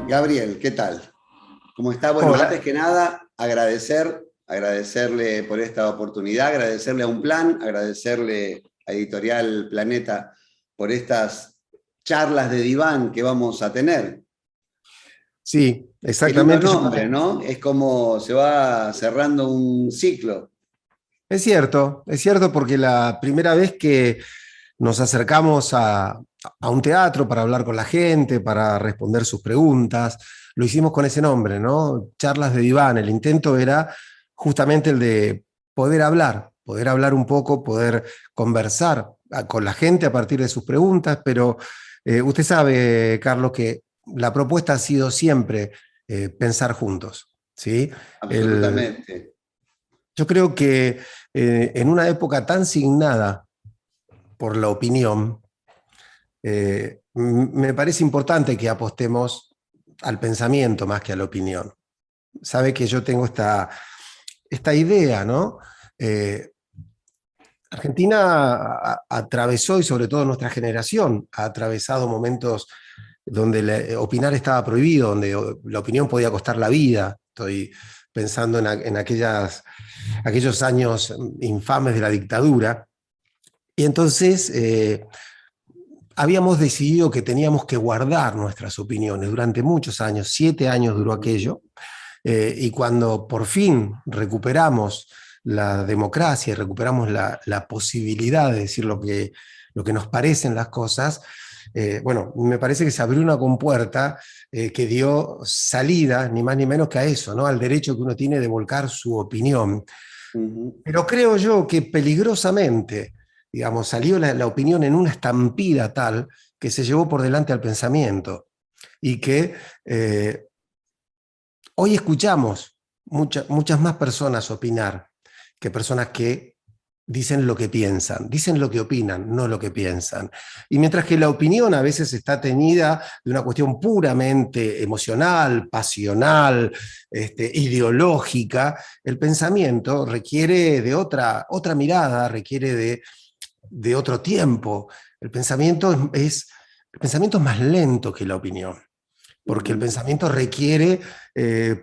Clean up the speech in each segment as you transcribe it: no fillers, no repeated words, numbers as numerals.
Gabriel, ¿qué tal? ¿Cómo está? Bueno, antes Hola. que nada, agradecerle por esta oportunidad, agradecerle a Unplan, agradecerle a Editorial Planeta por estas charlas de diván que vamos a tener. Sí, Qué lindo exactamente. nombre, ¿no? Es como se va cerrando un ciclo. Es cierto porque la primera vez que nos acercamos a un teatro para hablar con la gente, para responder sus preguntas, lo hicimos con ese nombre, ¿no? Charlas de diván. El intento era justamente el de poder hablar un poco, poder conversar con la gente a partir de sus preguntas, pero usted sabe, Carlos, que la propuesta ha sido siempre pensar juntos, ¿sí? El, Absolutamente. Yo creo que en una época tan signada por la opinión, me parece importante que apostemos al pensamiento más que a la opinión. Sabe que yo tengo esta idea, ¿no? Eh, Argentina atravesó, y sobre todo nuestra generación, ha atravesado momentos donde opinar estaba prohibido, donde la opinión podía costar la vida. Estoy pensando en aquellos años infames de la dictadura. Y entonces habíamos decidido que teníamos que guardar nuestras opiniones durante muchos años, 7 años duró aquello, y cuando por fin recuperamos la democracia y recuperamos la posibilidad de decir lo que nos parecen las cosas, bueno, me parece que se abrió una compuerta que dio salida, ni más ni menos que a eso, ¿no? Al derecho que uno tiene de volcar su opinión. Ujú. Pero creo yo que peligrosamente, digamos, salió la opinión en una estampida tal que se llevó por delante al pensamiento y que hoy escuchamos muchas más personas opinar que personas que dicen lo que piensan, dicen lo que opinan, no lo que piensan. Y mientras que la opinión a veces está teñida de una cuestión puramente emocional, pasional, ideológica, el pensamiento requiere de otra mirada, requiere de otro tiempo. El pensamiento es más lento que la opinión, porque el Ujú. pensamiento requiere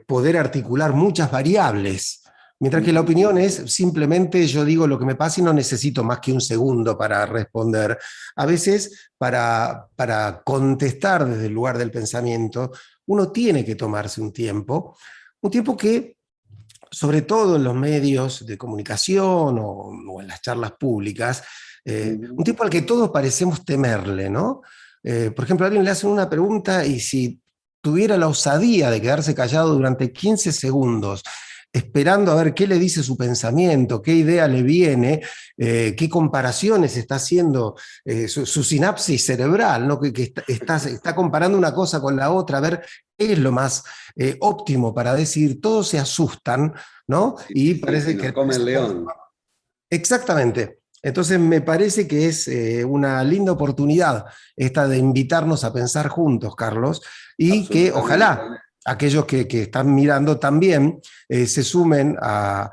poder articular muchas variables, mientras que la Ujú. opinión es simplemente yo digo lo que me pasa y no necesito más que un segundo para responder. A veces, para contestar desde el lugar del pensamiento, uno tiene que tomarse un tiempo que, sobre todo en los medios de comunicación o en las charlas públicas, un Ujú. tiempo al que todos parecemos temerle, ¿no? Por ejemplo, a alguien le hacen una pregunta y si tuviera la osadía de quedarse callado durante 15 segundos, esperando a ver qué le dice su pensamiento, qué idea le viene, qué comparaciones está haciendo su sinapsis cerebral, ¿no? Está comparando una cosa con la otra, a ver qué es lo más óptimo para decir, todos se asustan, ¿no? Sí, Y sí, y parece nos que... come el león. Exactamente. Entonces me parece que es una linda oportunidad esta de invitarnos a pensar juntos, Carlos, y que Absolutamente. ojalá aquellos que están mirando también se sumen a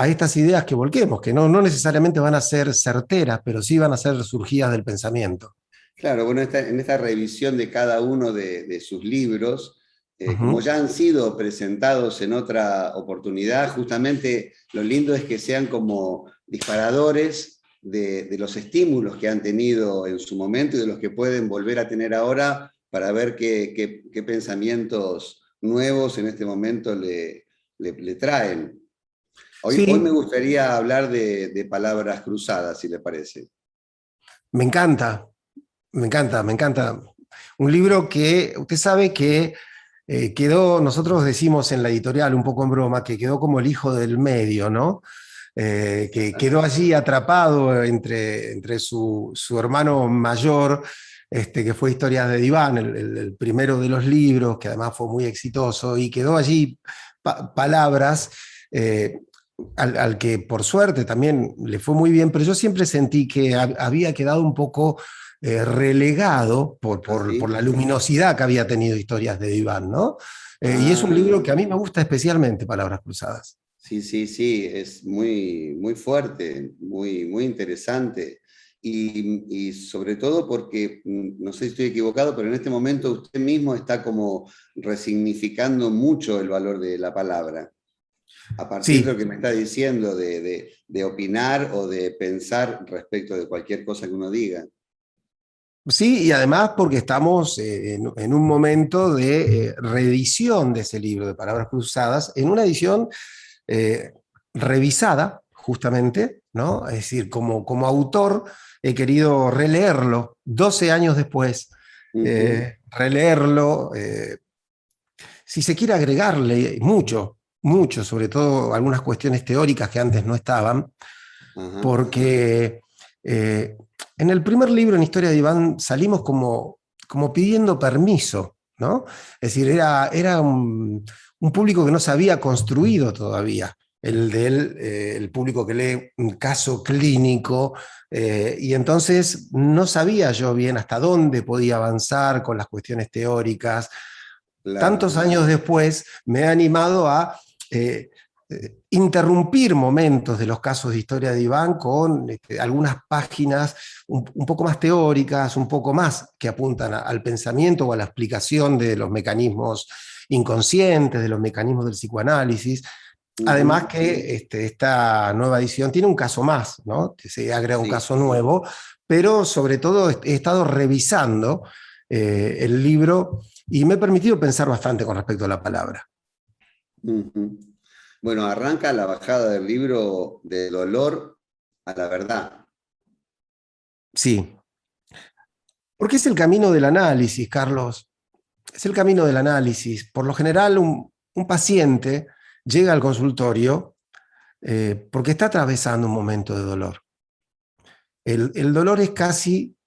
estas ideas que volquemos, que no necesariamente van a ser certeras, pero sí van a ser surgidas del pensamiento. Claro, bueno, en esta revisión de cada uno de sus libros, como Ujú. ya han sido presentados en otra oportunidad, justamente lo lindo es que sean como disparadores de los estímulos que han tenido en su momento y de los que pueden volver a tener ahora para ver qué pensamientos nuevos en este momento le traen. Hoy me Sí, gustaría hablar de palabras cruzadas, si le parece. me encanta, me encanta, me encanta. Un libro que usted sabe que quedó, nosotros decimos en la editorial, un poco en broma, que quedó como el hijo del medio, ¿no? Que quedó allí atrapado entre su hermano mayor, que fue Historias de Diván, el primero de los libros, que además fue muy exitoso, y quedó allí palabras al que por suerte también le fue muy bien, pero yo siempre sentí que había quedado un poco relegado por ¿Así? la luminosidad que había tenido Historias de Diván, ¿no? Y es un libro Ah. que a mí me gusta especialmente, Palabras Cruzadas. Sí, sí, sí, es muy, muy fuerte, muy, muy interesante. y sobre todo porque, no sé si estoy equivocado, pero en este momento usted mismo está como resignificando mucho el valor de la palabra, a partir de lo Sí, que me está diciendo, de opinar o de pensar respecto de cualquier cosa que uno diga. sí, y además porque estamos en un momento de reedición de ese libro de Palabras Cruzadas, en una edición eh, revisada, justamente, ¿no? Es decir, como autor he querido releerlo 12 años después, Ujú, releerlo, si se quiere agregarle mucho, mucho, sobre todo algunas cuestiones teóricas que antes no estaban, ajá, porque en el primer libro, en Historia de Iván, salimos como pidiendo permiso, ¿no? Es decir, era un público que no se había construido todavía, el de él, el público que lee un caso clínico, y entonces no sabía yo bien hasta dónde podía avanzar con las cuestiones teóricas. claro. Tantos años después me he animado a interrumpir momentos de los casos de Historia de Iván con algunas páginas un poco más teóricas, un poco más que apuntan al pensamiento o a la explicación de los mecanismos inconscientes, de los mecanismos del psicoanálisis. Además Ujú, que esta nueva edición tiene un caso más, ¿no? Se agrega un sí. caso nuevo, pero sobre todo he estado revisando el libro y me he permitido pensar bastante con respecto a la palabra. Ujú. Bueno, arranca la bajada del libro de dolor a la verdad. Sí, porque es el camino del análisis, Carlos. Es el camino del análisis. Por lo general, un paciente llega al consultorio porque está atravesando un momento de dolor. El dolor es casi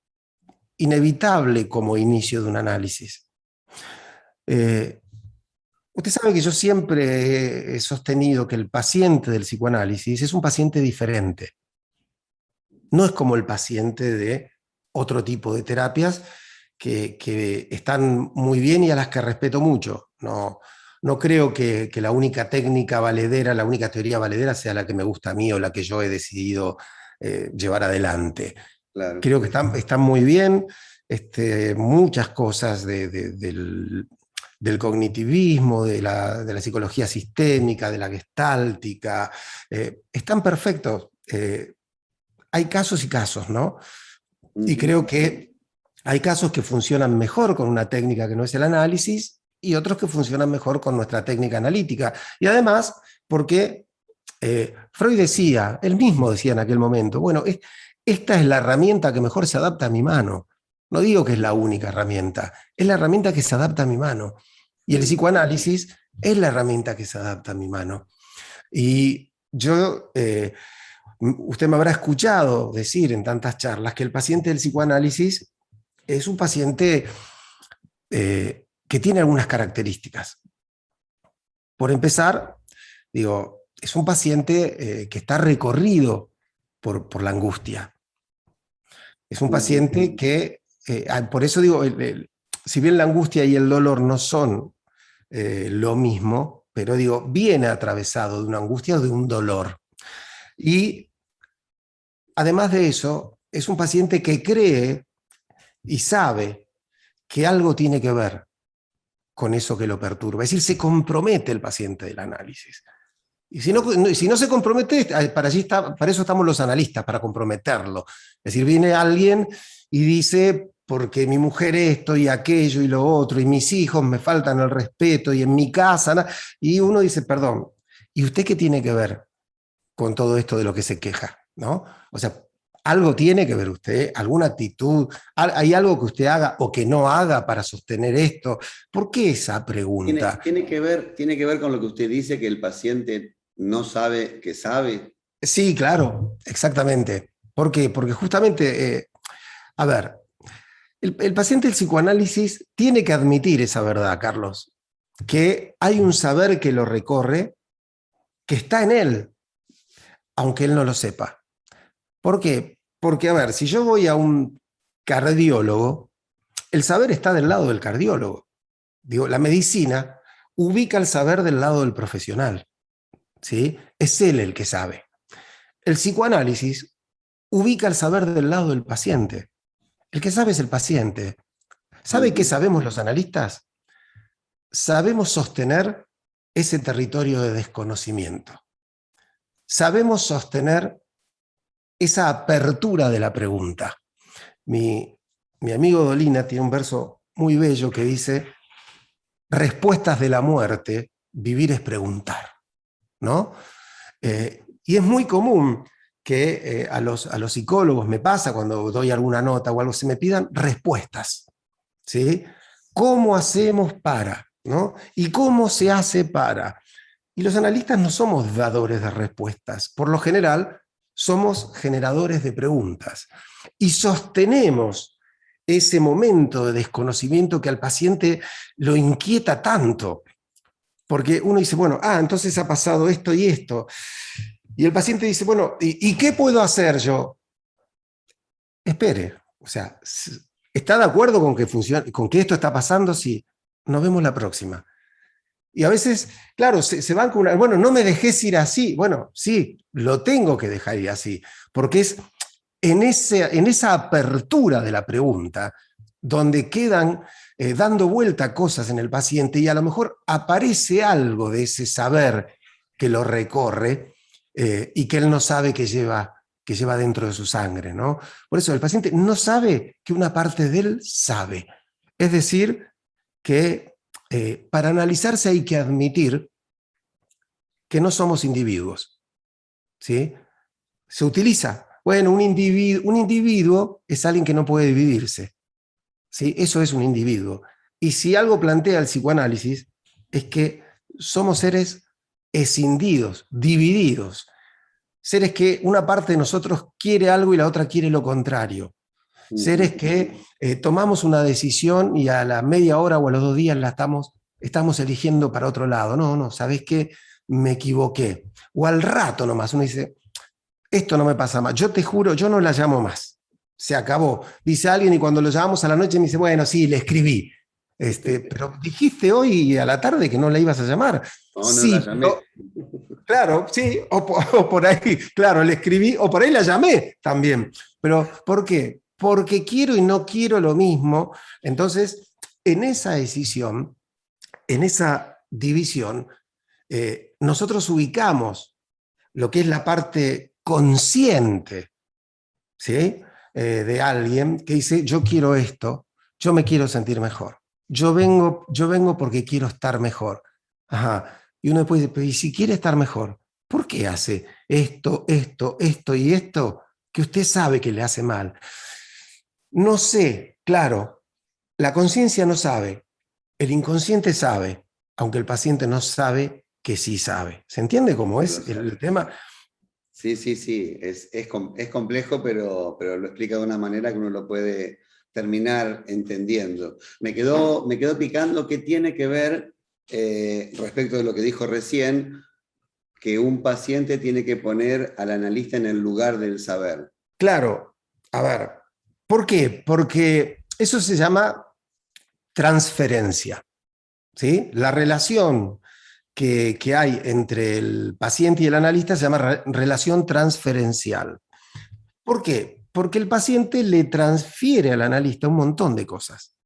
inevitable como inicio de un análisis. Eh, Usted sabe que yo siempre he sostenido que el paciente del psicoanálisis es un paciente diferente. No es como el paciente de otro tipo de terapias que están muy bien y a las que respeto mucho. No, no creo que la única técnica valedera, la única teoría valedera sea la que me gusta a mí o la que yo he decidido llevar adelante. Claro. Creo que están muy bien muchas cosas del cognitivismo, de la psicología sistémica, de la gestáltica, están perfectos. Hay casos y casos, ¿no? Y Ujú, creo que hay casos que funcionan mejor con una técnica que no es el análisis y otros que funcionan mejor con nuestra técnica analítica. Y además, porque Freud decía, él mismo decía en aquel momento, bueno, esta es la herramienta que mejor se adapta a mi mano. No digo que es la única herramienta, es la herramienta que se adapta a mi mano. Y el ujú. psicoanálisis es la herramienta que se adapta a mi mano. Y yo, usted me habrá escuchado decir en tantas charlas que el paciente del psicoanálisis es un paciente que tiene algunas características. Por empezar, digo, es un paciente que está recorrido por la angustia. Es un Ujú, paciente que, por eso digo, si bien la angustia y el dolor no son lo mismo, pero digo, viene atravesado de una angustia o de un dolor. Y además de eso, es un paciente que cree y sabe que algo tiene que ver con eso que lo perturba. Es decir, se compromete el paciente del análisis. Y claro. si no se compromete, para eso estamos los analistas, para comprometerlo. Es decir, viene alguien y dice, porque mi mujer esto y aquello y lo otro, y mis hijos me faltan el respeto, y en mi casa, y uno dice, perdón, ¿y usted qué tiene que ver con todo esto de lo que se queja? ¿No? O sea, algo tiene que ver usted, alguna actitud, hay algo que usted haga o que no haga para sostener esto. ¿Por qué esa pregunta? Tiene que ver con lo que usted dice, que el paciente no sabe que sabe. Sí, claro, exactamente. ¿Por qué? Porque justamente, a ver, el paciente del psicoanálisis tiene que admitir esa verdad, Carlos, que hay un saber que lo recorre, que está en él, aunque él no lo sepa. ¿Por qué? Porque, a ver, si yo voy a un cardiólogo, el saber está del lado del cardiólogo. Digo, la medicina ubica el saber del lado del profesional, ¿sí? Es él el que sabe. El psicoanálisis ubica el saber del lado del paciente. El que sabe es el paciente. ¿Sabe qué Ujú. sabemos los analistas? Sabemos sostener ese territorio de desconocimiento. Sabemos sostener esa apertura de la pregunta. Mi amigo Dolina tiene un verso muy bello que dice: respuestas de la muerte, vivir es preguntar, ¿no? Y es muy común que a los psicólogos, me pasa cuando doy alguna nota o algo, se me pidan respuestas, ¿sí? ¿Cómo hacemos para? ¿No? ¿Y cómo se hace para? Y los analistas no somos dadores de respuestas. Por lo general, somos generadores de preguntas. Y sostenemos ese momento de desconocimiento que al paciente lo inquieta tanto. Porque uno dice, bueno, entonces ha pasado esto y esto. Y el paciente dice, bueno, ¿y qué puedo hacer yo? Espere, o sea, ¿está de acuerdo con que funcione, con que esto está pasando? Sí, nos vemos la próxima. Y a veces, claro, se van con una, bueno, no me dejes ir así. Bueno, sí, lo tengo que dejar ir así, porque es en esa apertura de la pregunta donde quedan dando vuelta cosas en el paciente y a lo mejor aparece algo de ese saber que lo recorre y que él no sabe que lleva dentro de su sangre, ¿no? Por eso el paciente no sabe que una parte de él sabe. Es decir, que para analizarse hay que admitir que no somos individuos, ¿sí? Se utiliza, bueno, un individuo es alguien que no puede dividirse, ¿sí? Eso es un individuo. Y si algo plantea el psicoanálisis es que somos seres escindidos, divididos, seres que una parte de nosotros quiere algo y la otra quiere lo contrario. Seres Ujú. que tomamos una decisión y a la media hora o a los 2 días la estamos eligiendo para otro lado. No, no, ¿sabés qué? Me equivoqué. O al rato nomás uno dice, esto no me pasa más. Yo te juro, yo no la llamo más. Se acabó. Dice alguien y cuando lo llamamos a la noche me dice, bueno, sí, le escribí. Pero dijiste hoy a la tarde que no la ibas a llamar. No, no la Sí, llamé. claro, sí, o por ahí, claro, le escribí, o por ahí la llamé también. Pero, ¿por qué? Porque quiero y no quiero lo mismo. Entonces, en esa decisión, en esa división, nosotros ubicamos lo que es la parte consciente, ¿sí? De alguien que dice, yo quiero esto, yo me quiero sentir mejor. Yo vengo porque quiero estar mejor. Ajá. Y uno después dice, pero ¿y si quiere estar mejor? ¿Por qué hace esto y esto que usted sabe que le hace mal? No sé, claro, la conciencia no sabe, el inconsciente sabe, aunque el paciente no sabe que sí sabe. ¿Se entiende cómo Que lo es el sabe. tema? Sí, sí, sí, es complejo, pero lo explica de una manera que uno lo puede terminar entendiendo. Me quedó picando qué tiene que ver respecto de lo que dijo recién, que un paciente tiene que poner al analista en el lugar del saber. Claro, a ver, ¿por qué? Porque eso se llama transferencia, ¿sí? La relación que hay entre el paciente y el analista se llama relación transferencial. ¿Por qué? Porque el paciente le transfiere al analista un montón de cosas.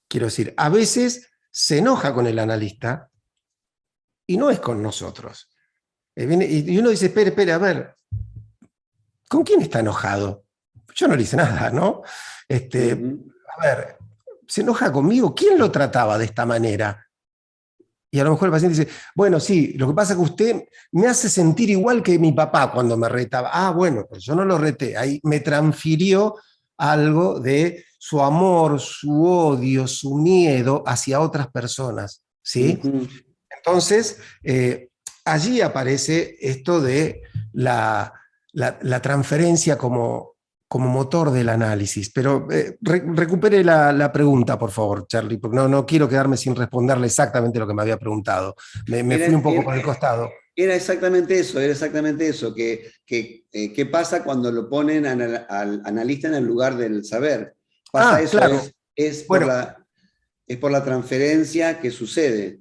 Quiero decir, a veces se enoja con el analista y no es con nosotros. Y uno dice, espere, a ver, ¿con quién está enojado? Yo no le hice nada, ¿no? Ujú. A ver, ¿se enoja conmigo? ¿Quién lo trataba de esta manera? Y a lo mejor el paciente dice, bueno, sí, lo que pasa es que usted me hace sentir igual que mi papá cuando me retaba. Bueno, pues yo no lo reté, ahí me transfirió algo de su amor, su odio, su miedo hacia otras personas, ¿sí? Ujú. Entonces, allí aparece esto de la transferencia como motor del análisis. Pero recupere la pregunta, por favor, Charlie, porque no quiero quedarme sin responderle exactamente lo que me había preguntado. Me Era, fui un poco era- por el costado. era exactamente eso, ¿qué pasa cuando lo ponen al analista en el lugar del saber? Pasa eso, Claro. es por Bueno, la transferencia que sucede.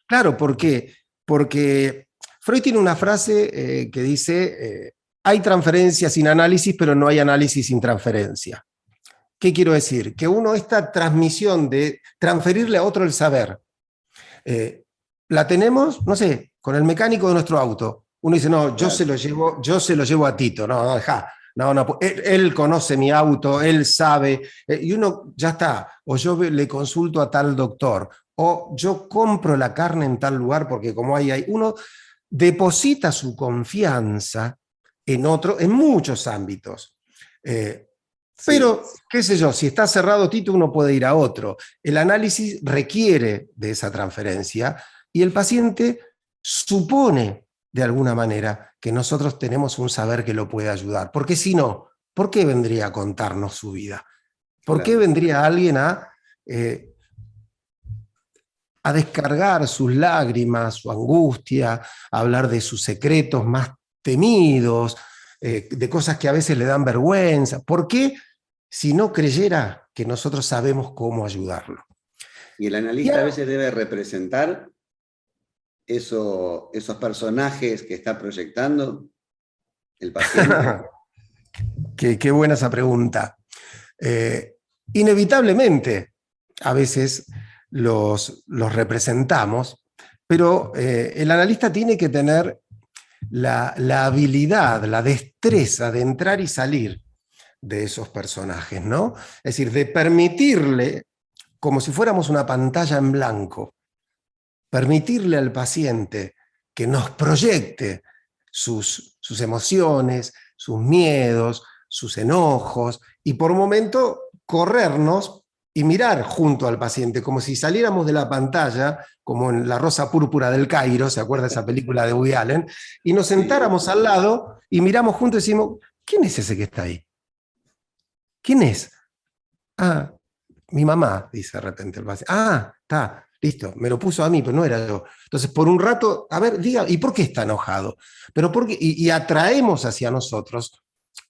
claro, ¿por qué? Porque Freud tiene una frase que dice, hay transferencia sin análisis, pero no hay análisis sin transferencia. ¿Qué quiero decir? Que uno, esta transmisión de transferirle a otro el saber, la tenemos, no sé, con el mecánico de nuestro auto. Uno dice, no, yo se lo llevo a Tito. No, dejá. No, él conoce mi auto, él sabe, y uno ya está, o yo le consulto a tal doctor, o yo compro la carne en tal lugar porque como hay uno deposita su confianza en otro, en muchos ámbitos. Pero, qué sé yo, si está cerrado Tito, uno puede ir a otro. El análisis requiere de esa transferencia y el paciente supone, de alguna manera, que nosotros tenemos un saber que lo puede ayudar. Porque si no, ¿por qué vendría a contarnos su vida? ¿Por qué vendría alguien a descargar sus lágrimas, su angustia, a hablar de sus secretos más temidos, de cosas que a veces le dan vergüenza? ¿Por qué si no creyera que nosotros sabemos cómo ayudarlo? Y el analista a veces debe representar esos personajes que está proyectando el paciente. Qué buena esa pregunta. Inevitablemente, a veces los representamos, pero el analista tiene que tener la habilidad, la destreza de entrar y salir de esos personajes, ¿no? Es decir, de permitirle, como si fuéramos una pantalla en blanco, permitirle al paciente que nos proyecte sus emociones, sus miedos, sus enojos, y por momento corrernos y mirar junto al paciente, como si saliéramos de la pantalla, como en La Rosa Púrpura del Cairo, ¿se acuerda esa película de Woody Allen? Y nos sentáramos al lado y miramos juntos y decimos, ¿quién es ese que está ahí? ¿Quién es? Ah, mi mamá, dice de repente el paciente. Ah, está, listo, me lo puso a mí, pero no era yo. Entonces, por un rato, a ver, diga, ¿y por qué está enojado? Pero ¿por qué? Y atraemos hacia nosotros,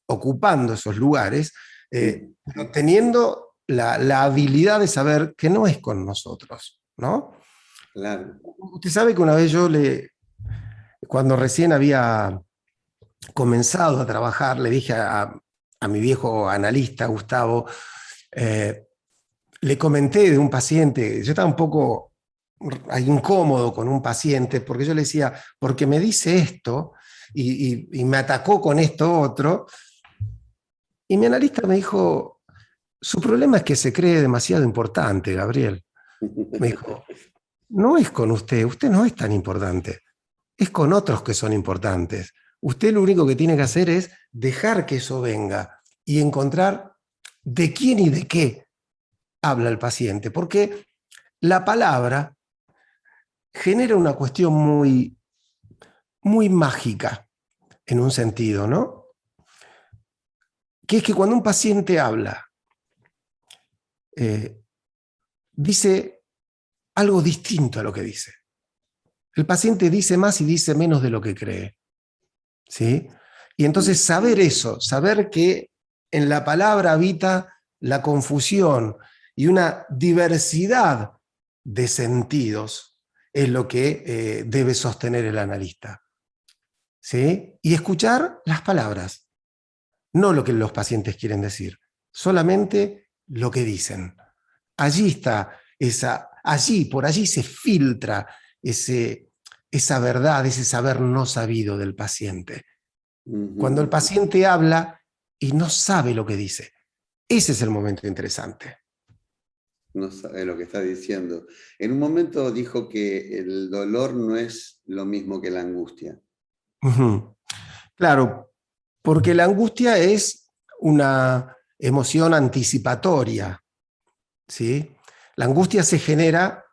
ocupando esos lugares, pero teniendo la habilidad de saber que no es con nosotros, ¿no? Claro. Usted sabe que una vez cuando recién había comenzado a trabajar, le dije a mi viejo analista, Gustavo, le comenté de un paciente, yo estaba un poco incómodo con un paciente, porque yo le decía, porque me dice esto, y me atacó con esto otro, y mi analista me dijo, su problema es que se cree demasiado importante, Gabriel. Me dijo, no es con usted no es tan importante, es con otros que son importantes. Usted lo único que tiene que hacer es dejar que eso venga y encontrar de quién y de qué habla el paciente, porque la palabra genera una cuestión muy, muy mágica en un sentido, ¿no? Que es que cuando un paciente habla, dice algo distinto a lo que dice. El paciente dice más y dice menos de lo que cree, ¿sí? Y entonces saber eso, saber que en la palabra habita la confusión y una diversidad de sentidos es lo que debe sostener el analista, ¿sí? Y escuchar las palabras, no lo que los pacientes quieren decir, solamente lo que dicen. Allí está por allí se filtra esa verdad, ese saber no sabido del paciente. Cuando el paciente habla y no sabe lo que dice, ese es el momento interesante. No sabe lo que está diciendo. En un momento dijo que el dolor no es lo mismo que la angustia. Claro, porque la angustia es una emoción anticipatoria, ¿sí? La angustia se genera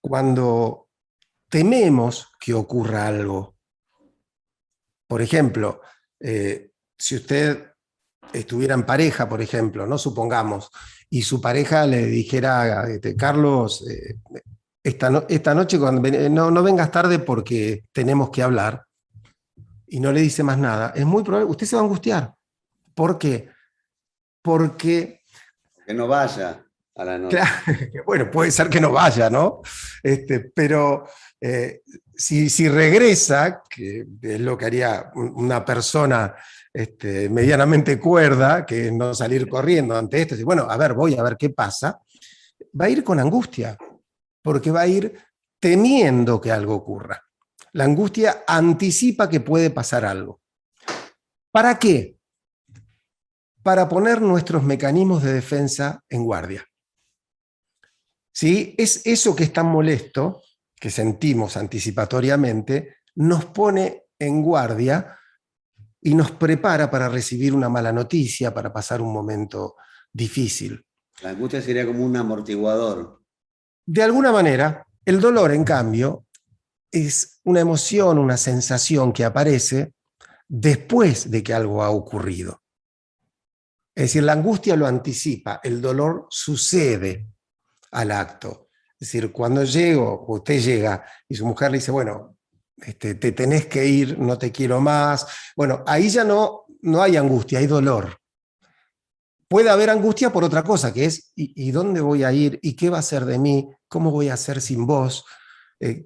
cuando tememos que ocurra algo. Por ejemplo, si usted estuviera en pareja, por ejemplo, ¿no? Supongamos, y su pareja le dijera, Carlos, esta noche no vengas tarde porque tenemos que hablar, y no le dice más nada, es muy probable, usted se va a angustiar. ¿Por qué? Porque... Que no vaya a la noche. Claro, bueno, puede ser que no vaya, ¿no? Pero si regresa, que es lo que haría una persona medianamente cuerda, que es no salir corriendo ante esto, decir, bueno, a ver, voy a ver qué pasa, va a ir con angustia, porque va a ir temiendo que algo ocurra. La angustia anticipa que puede pasar algo. ¿Para qué? Para poner nuestros mecanismos de defensa en guardia. ¿Sí? Es eso que es tan molesto, que sentimos anticipatoriamente, nos pone en guardia y nos prepara para recibir una mala noticia, para pasar un momento difícil. La angustia sería como un amortiguador. De alguna manera, el dolor, en cambio, es una emoción, una sensación que aparece después de que algo ha ocurrido. Es decir, la angustia lo anticipa, el dolor sucede al acto. Es decir, cuando usted llega y su mujer le dice, bueno, te tenés que ir, no te quiero más, bueno, ahí ya no hay angustia, hay dolor. Puede haber angustia por otra cosa, que es, ¿y dónde voy a ir? ¿Y qué va a ser de mí? ¿Cómo voy a hacer sin vos?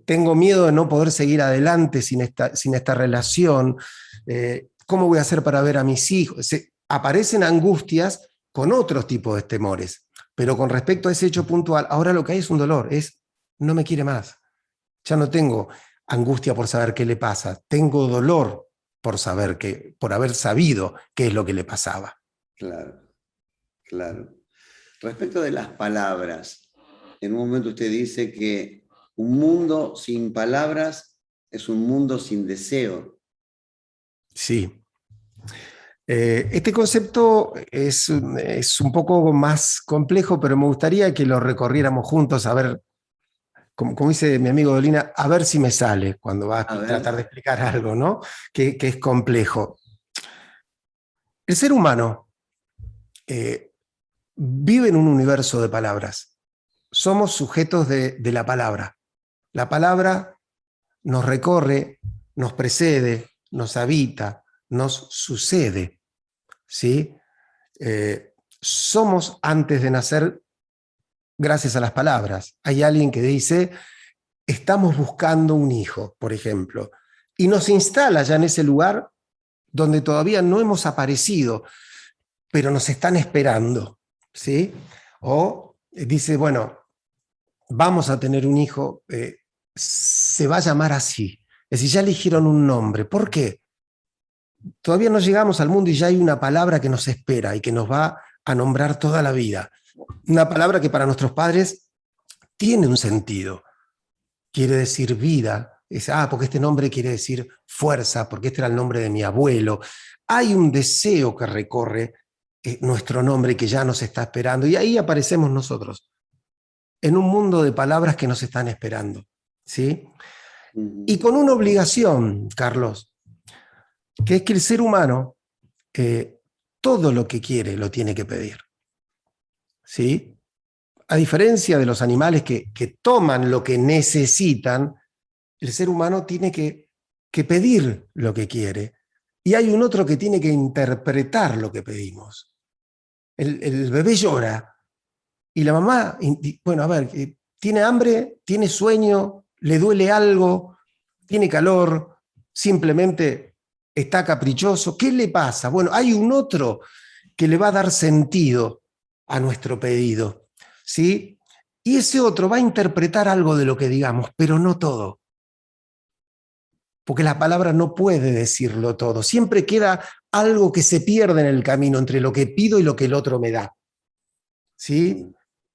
Tengo miedo de no poder seguir adelante sin esta relación. ¿Cómo voy a hacer para ver a mis hijos? Aparecen angustias con otros tipos de temores, pero con respecto a ese hecho puntual, ahora lo que hay es un dolor, no me quiere más. Ya no tengo angustia por saber qué le pasa, tengo dolor por haber sabido qué es lo que le pasaba. Claro, claro. Respecto de las palabras, en un momento usted dice que un mundo sin palabras es un mundo sin deseo. Sí. Este concepto es un poco más complejo, pero me gustaría que lo recorriéramos juntos, a ver, como dice mi amigo Dolina, a ver si me sale cuando va a tratar de explicar algo, ¿no? Que es complejo. El ser humano vive en un universo de palabras. Somos sujetos de la palabra. La palabra nos recorre, nos precede, nos habita, nos sucede. ¿Sí? Somos antes de nacer gracias a las palabras. Hay alguien que dice, estamos buscando un hijo, por ejemplo, y nos instala ya en ese lugar donde todavía no hemos aparecido, pero nos están esperando, ¿sí? O dice, bueno, vamos a tener un hijo, se va a llamar así. Es decir, ya eligieron un nombre. ¿Por qué? Todavía no llegamos al mundo y ya hay una palabra que nos espera y que nos va a nombrar toda la vida. Una palabra que para nuestros padres tiene un sentido. Quiere decir vida. Porque este nombre quiere decir fuerza, porque este era el nombre de mi abuelo. Hay un deseo que recorre nuestro nombre que ya nos está esperando. Y ahí aparecemos nosotros, en un mundo de palabras que nos están esperando. ¿Sí? Y con una obligación, Carlos, que es que el ser humano todo lo que quiere lo tiene que pedir. ¿Sí? A diferencia de los animales que toman lo que necesitan, el ser humano tiene que pedir lo que quiere. Y hay un otro que tiene que interpretar lo que pedimos. El bebé llora y la mamá, bueno, a ver, tiene hambre, tiene sueño, le duele algo, tiene calor, simplemente está caprichoso. ¿Qué le pasa? Bueno, hay un otro que le va a dar sentido a nuestro pedido, ¿sí? Y ese otro va a interpretar algo de lo que digamos, pero no todo. Porque la palabra no puede decirlo todo. Siempre queda algo que se pierde en el camino entre lo que pido y lo que el otro me da. ¿Sí?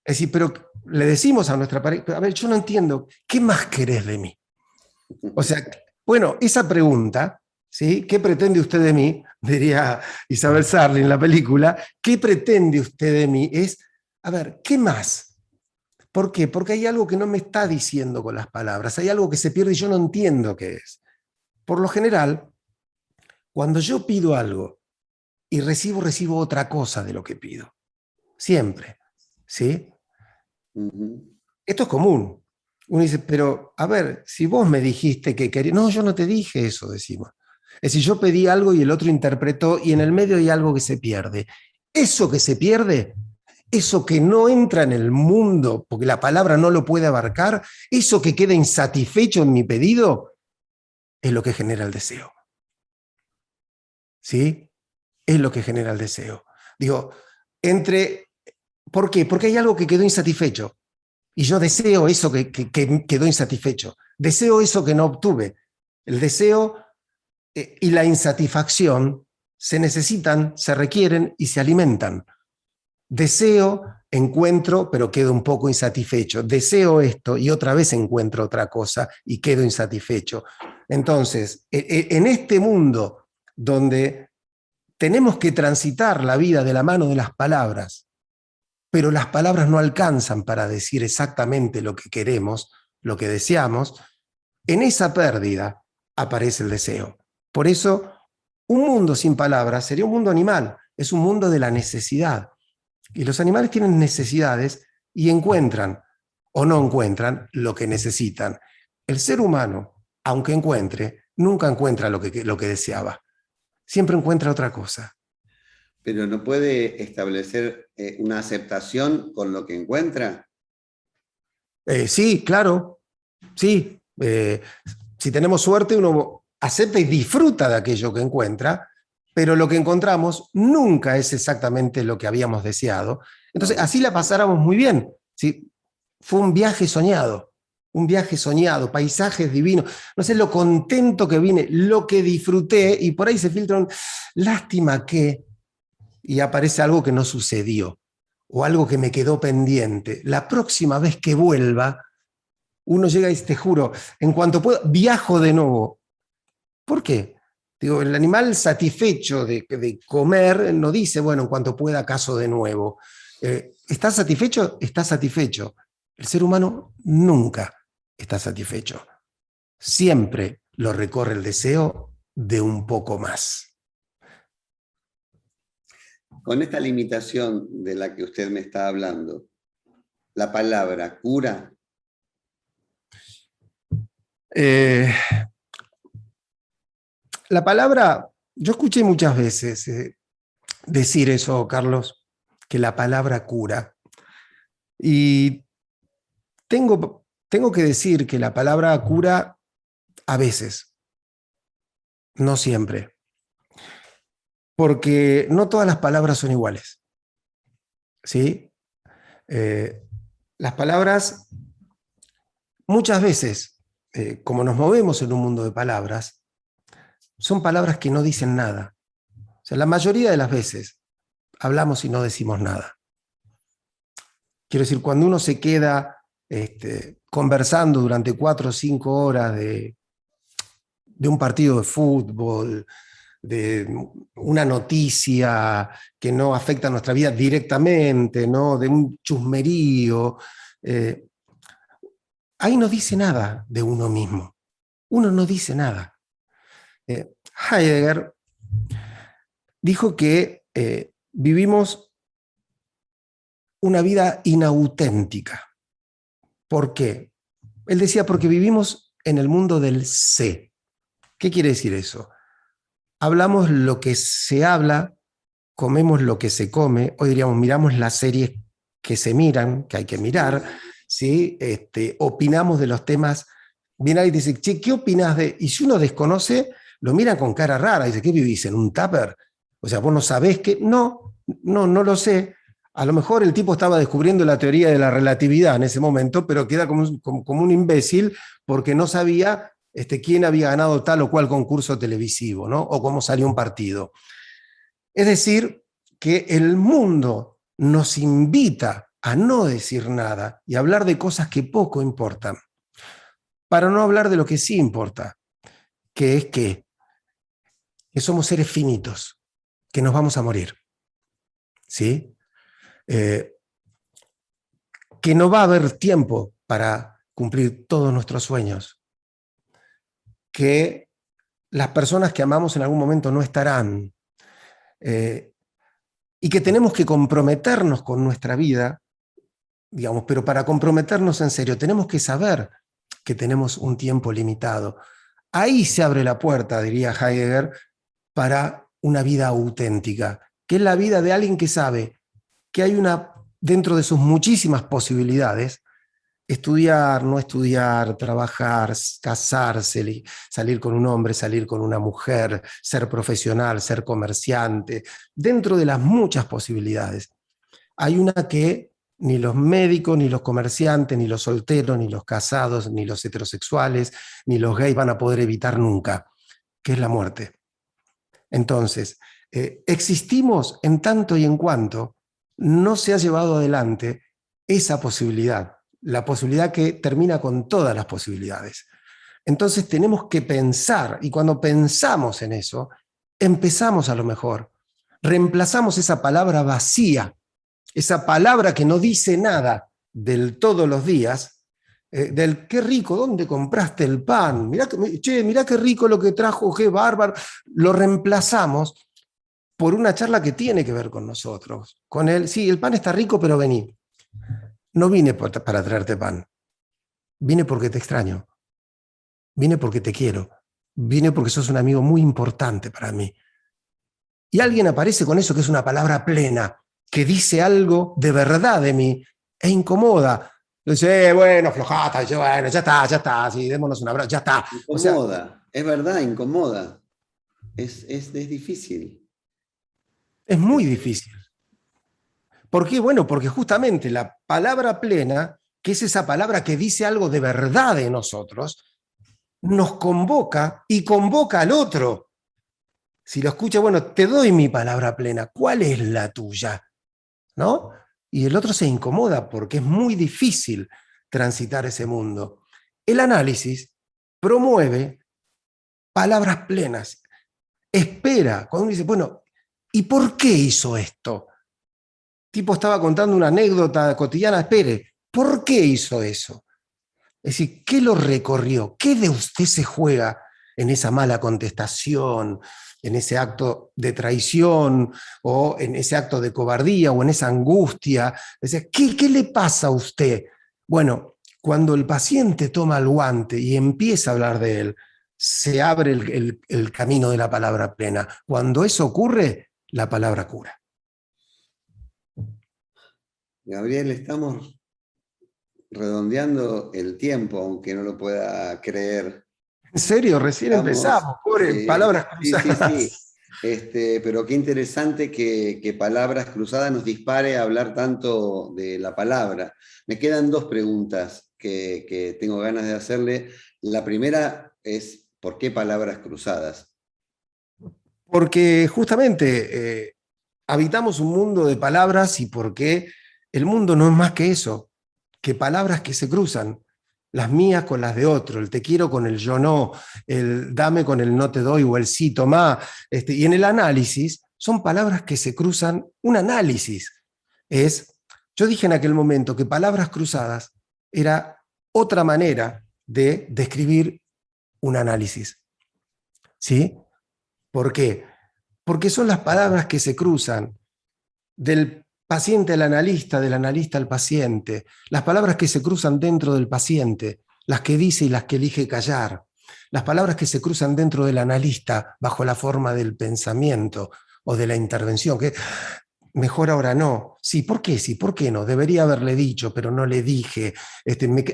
Es decir, pero le decimos a nuestra pareja, a ver, yo no entiendo, ¿qué más querés de mí? O sea, bueno, esa pregunta, ¿sí? ¿Qué pretende usted de mí? Diría Isabel Sarli en la película, ¿qué pretende usted de mí? Es, a ver, ¿qué más? ¿Por qué? Porque hay algo que no me está diciendo con las palabras, hay algo que se pierde y yo no entiendo qué es. Por lo general, cuando yo pido algo y recibo otra cosa de lo que pido. Siempre. ¿Sí? Esto es común. Uno dice, pero a ver, si vos me dijiste que querías... No, yo no te dije eso, decimos. Es decir, yo pedí algo y el otro interpretó y en el medio hay algo que se pierde. Eso que se pierde, eso que no entra en el mundo porque la palabra no lo puede abarcar, eso que queda insatisfecho en mi pedido, es lo que genera el deseo. ¿Sí? Es lo que genera el deseo. Digo, ¿por qué? Porque hay algo que quedó insatisfecho. Y yo deseo eso que quedó insatisfecho. Deseo eso que no obtuve. El deseo y la insatisfacción se necesitan, se requieren y se alimentan. Deseo, encuentro, pero quedo un poco insatisfecho. Deseo esto y otra vez encuentro otra cosa y quedo insatisfecho. Entonces, en este mundo donde tenemos que transitar la vida de la mano de las palabras, pero las palabras no alcanzan para decir exactamente lo que queremos, lo que deseamos, en esa pérdida aparece el deseo. Por eso, un mundo sin palabras sería un mundo animal, es un mundo de la necesidad. Y los animales tienen necesidades y encuentran o no encuentran lo que necesitan. El ser humano, aunque encuentre, nunca encuentra lo que deseaba. Siempre encuentra otra cosa. Pero no puede establecer una aceptación con lo que encuentra. Sí, claro, sí. Si tenemos suerte, uno acepta y disfruta de aquello que encuentra, pero lo que encontramos nunca es exactamente lo que habíamos deseado. Entonces, No. así la pasáramos muy bien. ¿Sí? Fue un viaje soñado, paisajes divinos. No sé lo contento que vine, lo que disfruté, y por ahí se filtran, lástima que, y aparece algo que no sucedió, o algo que me quedó pendiente. La próxima vez que vuelva, uno llega y te juro, en cuanto puedo, viajo de nuevo. ¿Por qué? Digo, el animal satisfecho de comer no dice, bueno, en cuanto pueda, caso de nuevo. ¿Estás satisfecho? Está satisfecho. El ser humano nunca está satisfecho. Siempre lo recorre el deseo de un poco más. Con esta limitación de la que usted me está hablando, la palabra cura. La palabra, yo escuché muchas veces decir eso, Carlos, que la palabra cura. Y tengo que decir que la palabra cura a veces, no siempre, porque no todas las palabras son iguales. ¿Sí? Las palabras, muchas veces, como nos movemos en un mundo de palabras, son palabras que no dicen nada. O sea, la mayoría de las veces hablamos y no decimos nada. Quiero decir, cuando uno se queda conversando durante 4 o 5 horas de un partido de fútbol, de una noticia que no afecta a nuestra vida directamente, ¿no? De un chusmerío, ahí no dice nada de uno mismo. Uno no dice nada. Heidegger dijo que vivimos una vida inauténtica. ¿Por qué? Él decía, porque vivimos en el mundo del sé. ¿Qué quiere decir eso? Hablamos lo que se habla, comemos lo que se come, hoy diríamos, miramos las series que se miran, que hay que mirar, ¿sí? Opinamos de los temas. Viene alguien y dice, che, ¿qué opinas de...? Y si uno desconoce, lo miran con cara rara, dice, ¿qué vivís en un tupper? O sea, vos no sabés qué. No lo sé. A lo mejor el tipo estaba descubriendo la teoría de la relatividad en ese momento, pero queda como un imbécil porque no sabía quién había ganado tal o cual concurso televisivo, ¿no? O cómo salió un partido. Es decir, que el mundo nos invita a no decir nada y a hablar de cosas que poco importan, para no hablar de lo que sí importa, que es que somos seres finitos, que nos vamos a morir, ¿sí? Que no va a haber tiempo para cumplir todos nuestros sueños, que las personas que amamos en algún momento no estarán, y que tenemos que comprometernos con nuestra vida, digamos, pero para comprometernos en serio tenemos que saber que tenemos un tiempo limitado. Ahí se abre la puerta, diría Heidegger, para una vida auténtica, que es la vida de alguien que sabe que hay dentro de sus muchísimas posibilidades, estudiar, no estudiar, trabajar, casarse, salir con un hombre, salir con una mujer, ser profesional, ser comerciante, dentro de las muchas posibilidades. Hay una que ni los médicos, ni los comerciantes, ni los solteros, ni los casados, ni los heterosexuales, ni los gays van a poder evitar nunca, que es la muerte. Entonces, existimos en tanto y en cuanto no se ha llevado adelante esa posibilidad, la posibilidad que termina con todas las posibilidades. Entonces tenemos que pensar, y cuando pensamos en eso, empezamos a lo mejor, reemplazamos esa palabra vacía, esa palabra que no dice nada del todos los días, del qué rico, ¿dónde compraste el pan? Mirá qué rico lo que trajo, qué bárbaro. Lo reemplazamos por una charla que tiene que ver con nosotros. Con el, sí, el pan está rico, pero vení. No vine para traerte pan. Vine porque te extraño. Vine porque te quiero. Vine porque sos un amigo muy importante para mí. Y alguien aparece con eso que es una palabra plena, que dice algo de verdad de mí, e incomoda. Dice, bueno, aflojata, yo, bueno, ya está, sí, démonos un abrazo, ya está. Incomoda, O sea, es verdad, incomoda. Es difícil. es muy difícil. ¿Por qué? Bueno, porque justamente la palabra plena, que es esa palabra que dice algo de verdad de nosotros, nos convoca y convoca al otro. Si lo escucha, bueno, te doy mi palabra plena, ¿cuál es la tuya? ¿No? Y el otro se incomoda porque es muy difícil transitar ese mundo. El análisis promueve palabras plenas. Espera, cuando uno dice, bueno, ¿y por qué hizo esto? Tipo estaba contando una anécdota cotidiana, espere, ¿por qué hizo eso? Es decir, ¿qué lo recorrió? ¿Qué de usted se juega en esa mala contestación, en ese acto de traición, o en ese acto de cobardía, o en esa angustia? Es decir, ¿qué le pasa a usted? Bueno, cuando el paciente toma el guante y empieza a hablar de él, se abre el camino de la palabra plena. Cuando eso ocurre, la palabra cura. Gabriel, estamos redondeando el tiempo, aunque no lo pueda creer. En serio, recién Estamos, empezamos, pobre, palabras sí. cruzadas. Pero qué interesante que palabras cruzadas nos dispare a hablar tanto de la palabra. Me quedan dos preguntas que tengo ganas de hacerle. La primera es, ¿por qué palabras cruzadas? Porque justamente habitamos un mundo de palabras y porque el mundo no es más que eso, que palabras que se cruzan, las mías con las de otro, el te quiero con el yo no, el dame con el no te doy o el sí, tomá. Y en el análisis son palabras que se cruzan, un análisis es, yo dije en aquel momento que palabras cruzadas era otra manera de describir un análisis. ¿Sí? ¿Por qué? Porque son las palabras que se cruzan del paciente al analista, del analista al paciente, las palabras que se cruzan dentro del paciente, las que dice y las que elige callar, las palabras que se cruzan dentro del analista bajo la forma del pensamiento o de la intervención, que mejor ahora no. Sí, ¿por qué sí? ¿Por qué no? Debería haberle dicho, pero no le dije.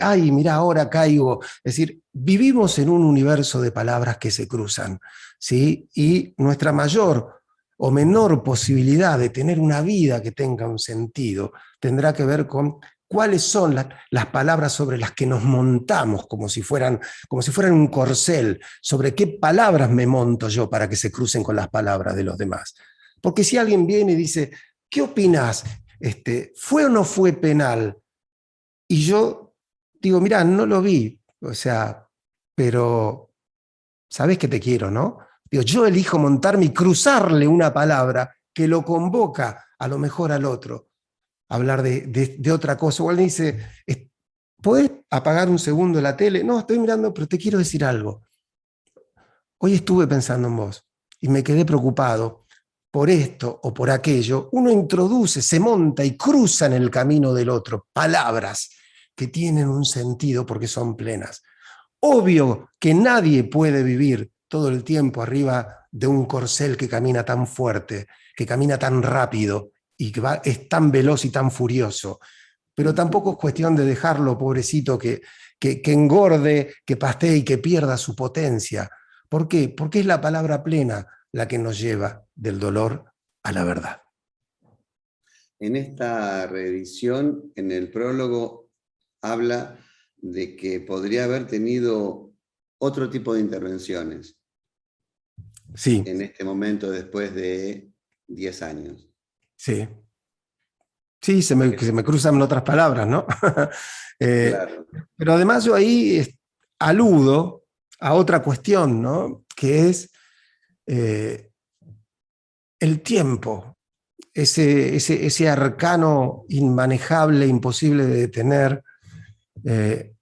Ay, mira, ahora caigo. Es decir, vivimos en un universo de palabras que se cruzan, ¿sí? Y nuestra mayor o menor posibilidad de tener una vida que tenga un sentido tendrá que ver con cuáles son las palabras sobre las que nos montamos como si fueran un corcel, sobre qué palabras me monto yo para que se crucen con las palabras de los demás. Porque si alguien viene y dice, ¿qué opinás? ¿Fue o no fue penal? Y yo digo, mirá, no lo vi, o sea, pero sabés que te quiero, ¿no? Digo, yo elijo montarme y cruzarle una palabra que lo convoca a lo mejor al otro, a hablar de otra cosa. O alguien dice, ¿podés apagar un segundo la tele? No, estoy mirando, pero te quiero decir algo. Hoy estuve pensando en vos y me quedé preocupado por esto o por aquello. Uno introduce, se monta y cruza en el camino del otro palabras que tienen un sentido porque son plenas. Obvio que nadie puede vivir todo el tiempo arriba de un corcel que camina tan fuerte, que camina tan rápido y que es tan veloz y tan furioso. pero tampoco es cuestión de dejarlo, pobrecito, que engorde, que pastee y que pierda su potencia. ¿Por qué? Porque es la palabra plena la que nos lleva del dolor a la verdad. En esta reedición, en el prólogo, habla de que podría haber tenido otro tipo de intervenciones Sí, en este momento después de 10 años. sí. Sí, se me cruzan otras palabras, ¿no? Eh, Claro. pero además yo ahí aludo a otra cuestión, ¿no? Que es eh, el tiempo, ese arcano inmanejable, imposible de detener, eh,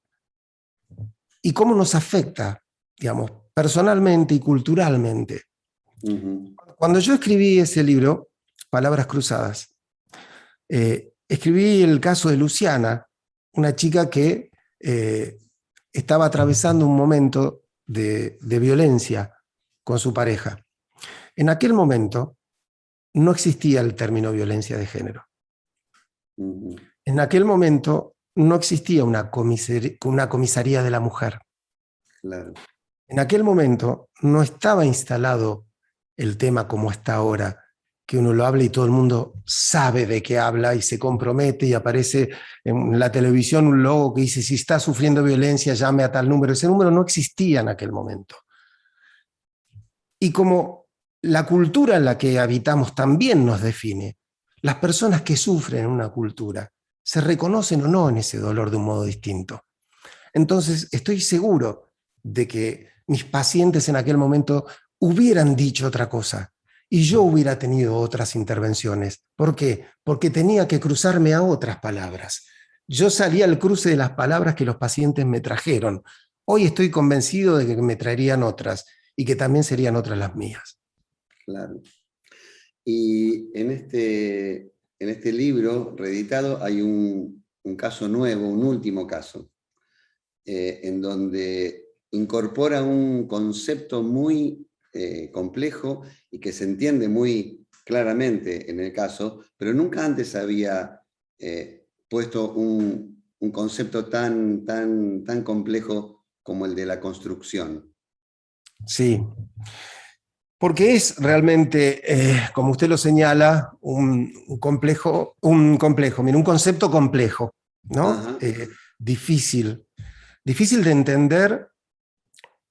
y cómo nos afecta, digamos, personalmente y culturalmente. Cuando yo escribí ese libro, Palabras Cruzadas, escribí el caso de Luciana, una chica que estaba atravesando un momento de violencia con su pareja. En aquel momento no existía el término violencia de género. En aquel momento no existía una comisaría de la mujer. Claro. En aquel momento no estaba instalado el tema como está ahora, que uno lo habla y todo el mundo sabe de qué habla y se compromete y aparece en la televisión un logo que dice: si está sufriendo violencia, llame a tal número. Ese número no existía en aquel momento. Y como la cultura en la que habitamos también nos define, las personas que sufren en una cultura se reconocen o no en ese dolor de un modo distinto. Entonces, estoy seguro de que mis pacientes en aquel momento hubieran dicho otra cosa y yo hubiera tenido otras intervenciones. ¿Por qué? Porque tenía que cruzarme a otras palabras. Yo salía al cruce de las palabras que los pacientes me trajeron. Hoy estoy convencido de que me traerían otras y que también serían otras las mías. Claro. Y en este libro reeditado hay un caso nuevo, un último caso, en donde incorpora un concepto muy complejo y que se entiende muy claramente en el caso, pero nunca antes había puesto un concepto tan complejo como el de la construcción. Sí, porque es realmente, como usted lo señala, un concepto complejo, ¿no? Ajá. Difícil de entender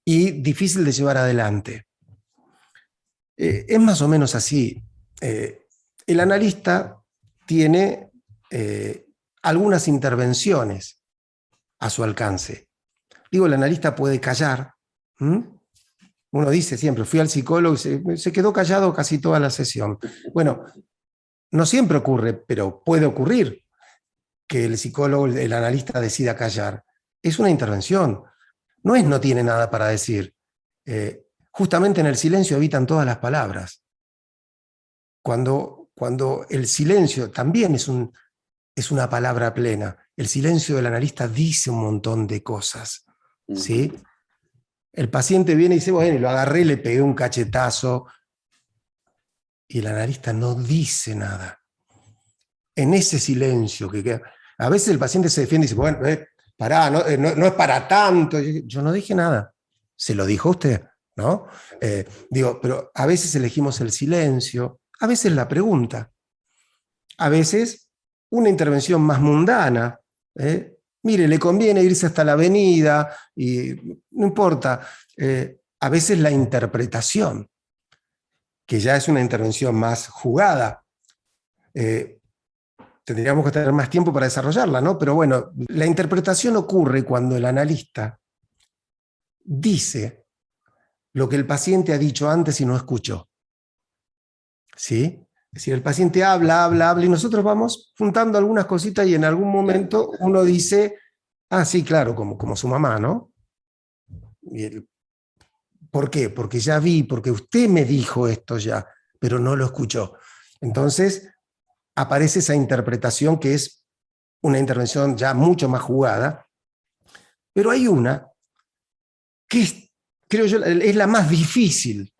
y difícil de llevar adelante. Es más o menos así. El analista tiene algunas intervenciones a su alcance. Digo, el analista puede callar. Uno dice siempre, fui al psicólogo y se quedó callado casi toda la sesión. Bueno, no siempre ocurre, pero puede ocurrir que el psicólogo, el analista decida callar. Es una intervención. No tiene nada para decir. Justamente en el silencio habitan todas las palabras. Cuando el silencio también es una palabra plena, el silencio del analista dice un montón de cosas, ¿sí? El paciente viene y dice: bueno, lo agarré, le pegué un cachetazo, y el analista no dice nada. En ese silencio que queda, a veces el paciente se defiende y dice: bueno, pará, no es para tanto. Yo no dije nada. ¿Se lo dijo usted? ¿No? Pero a veces elegimos el silencio, a veces la pregunta, a veces una intervención más mundana. Mire, le conviene irse hasta la avenida, y no importa. A veces la interpretación, que ya es una intervención más jugada. Tendríamos que tener más tiempo para desarrollarla, ¿no? Pero bueno, la interpretación ocurre cuando el analista dice lo que el paciente ha dicho antes y no escuchó. ¿Sí? Es decir, el paciente habla y nosotros vamos juntando algunas cositas y en algún momento uno dice: ah, sí, claro, como su mamá, ¿no? ¿Por qué? Porque ya vi, porque usted me dijo esto ya, pero no lo escuchó. Entonces aparece esa interpretación que es una intervención ya mucho más jugada, pero hay una que es, creo yo, es la más difícil,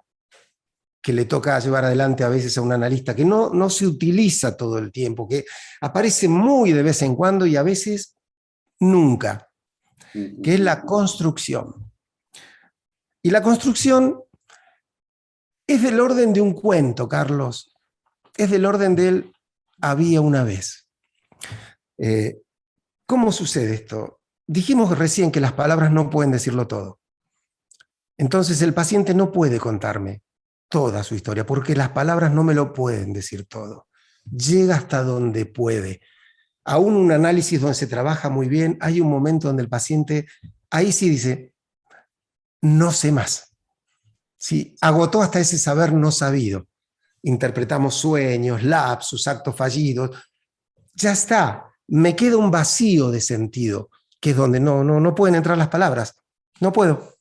que le toca llevar adelante a veces a un analista, que no se utiliza todo el tiempo, que aparece muy de vez en cuando y a veces nunca, que es la construcción. Y la construcción es del orden de un cuento, Carlos. Es del orden del había una vez. ¿Cómo sucede esto? Dijimos recién que las palabras no pueden decirlo todo. Entonces el paciente no puede contarme toda su historia, porque las palabras no me lo pueden decir todo. Llega hasta donde puede. Aún un análisis donde se trabaja muy bien, hay un momento donde el paciente, ahí sí dice, no sé más. Sí, agotó hasta ese saber no sabido. Interpretamos sueños, lapsus, actos fallidos. Ya está, me queda un vacío de sentido, que es donde no pueden entrar las palabras. No puedo.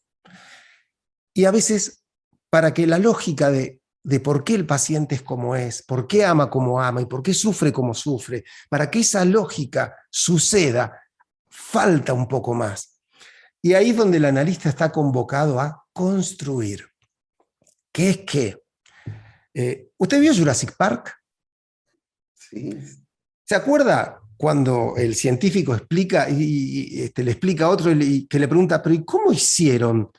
Y a veces, para que la lógica de por qué el paciente es como es, por qué ama como ama y por qué sufre como sufre, para que esa lógica suceda, falta un poco más. Y ahí es donde el analista está convocado a construir. ¿Qué es qué? ¿Usted vio Jurassic Park? Sí. ¿Se acuerda cuando el científico explica y le explica a otro y que le pregunta, pero ¿y cómo hicieron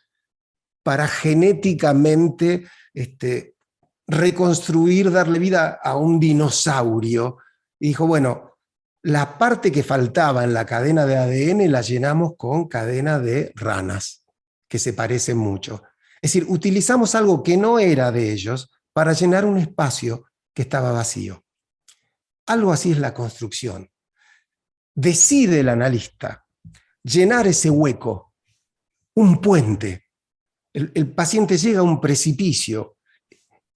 para genéticamente reconstruir, darle vida a un dinosaurio? Y dijo, bueno, la parte que faltaba en la cadena de ADN la llenamos con cadena de ranas, que se parecen mucho. Es decir, utilizamos algo que no era de ellos para llenar un espacio que estaba vacío. Algo así es la construcción. Decide el analista llenar ese hueco, un puente. El paciente llega a un precipicio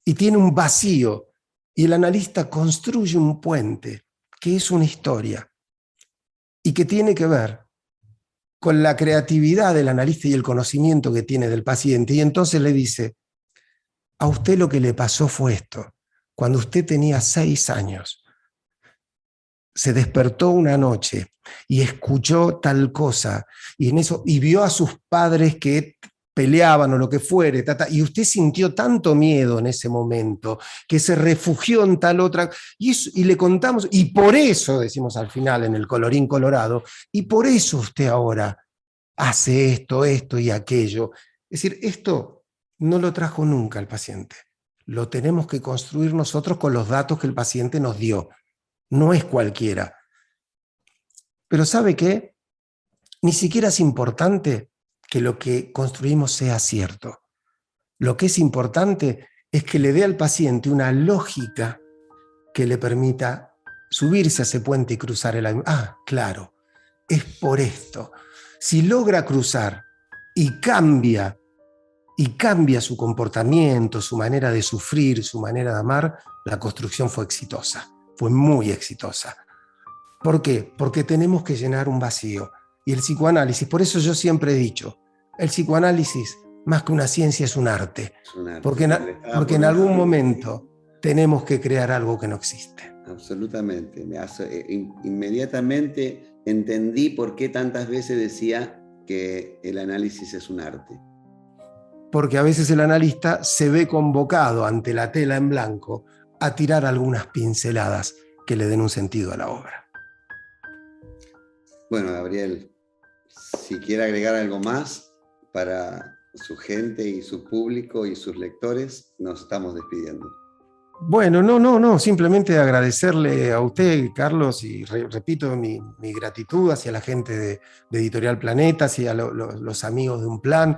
y tiene un vacío, y el analista construye un puente, que es una historia, y que tiene que ver con la creatividad del analista y el conocimiento que tiene del paciente. Y entonces le dice, a usted lo que le pasó fue esto. Cuando usted tenía 6 años, se despertó una noche y escuchó tal cosa, y vio a sus padres que peleaban o lo que fuere, y usted sintió tanto miedo en ese momento que se refugió en tal otra, y le contamos, y por eso, decimos al final en el colorín colorado, y por eso usted ahora hace esto y aquello. Es decir, esto no lo trajo nunca el paciente. Lo tenemos que construir nosotros con los datos que el paciente nos dio. No es cualquiera. Pero ¿sabe qué? Ni siquiera es importante que lo que construimos sea cierto. Lo que es importante es que le dé al paciente una lógica que le permita subirse a ese puente y cruzar el aire. Ah, claro, es por esto. Si logra cruzar y cambia su comportamiento, su manera de sufrir, su manera de amar, la construcción fue exitosa, fue muy exitosa. ¿Por qué? Porque tenemos que llenar un vacío. Y el psicoanálisis, por eso yo siempre he dicho, el psicoanálisis, más que una ciencia, es un arte. Es un arte. Porque en algún momento tenemos que crear algo que no existe. Absolutamente. Inmediatamente entendí por qué tantas veces decía que el análisis es un arte. Porque a veces el analista se ve convocado ante la tela en blanco a tirar algunas pinceladas que le den un sentido a la obra. Bueno, Gabriel, si quiere agregar algo más para su gente y su público y sus lectores, nos estamos despidiendo. Bueno, no, simplemente agradecerle a usted, Carlos, y repito mi gratitud hacia la gente de Editorial Planeta, hacia los amigos de Un Plan,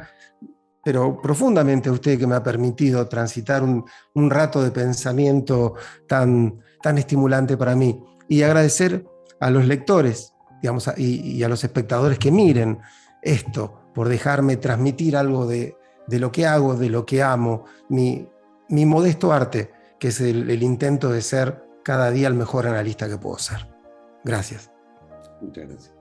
pero profundamente a usted que me ha permitido transitar un rato de pensamiento tan estimulante para mí. Y agradecer a los lectores, digamos, y a los espectadores que miren esto, por dejarme transmitir algo de lo que hago, de lo que amo, mi modesto arte, que es el intento de ser cada día el mejor analista que puedo ser. Gracias. Muchas gracias.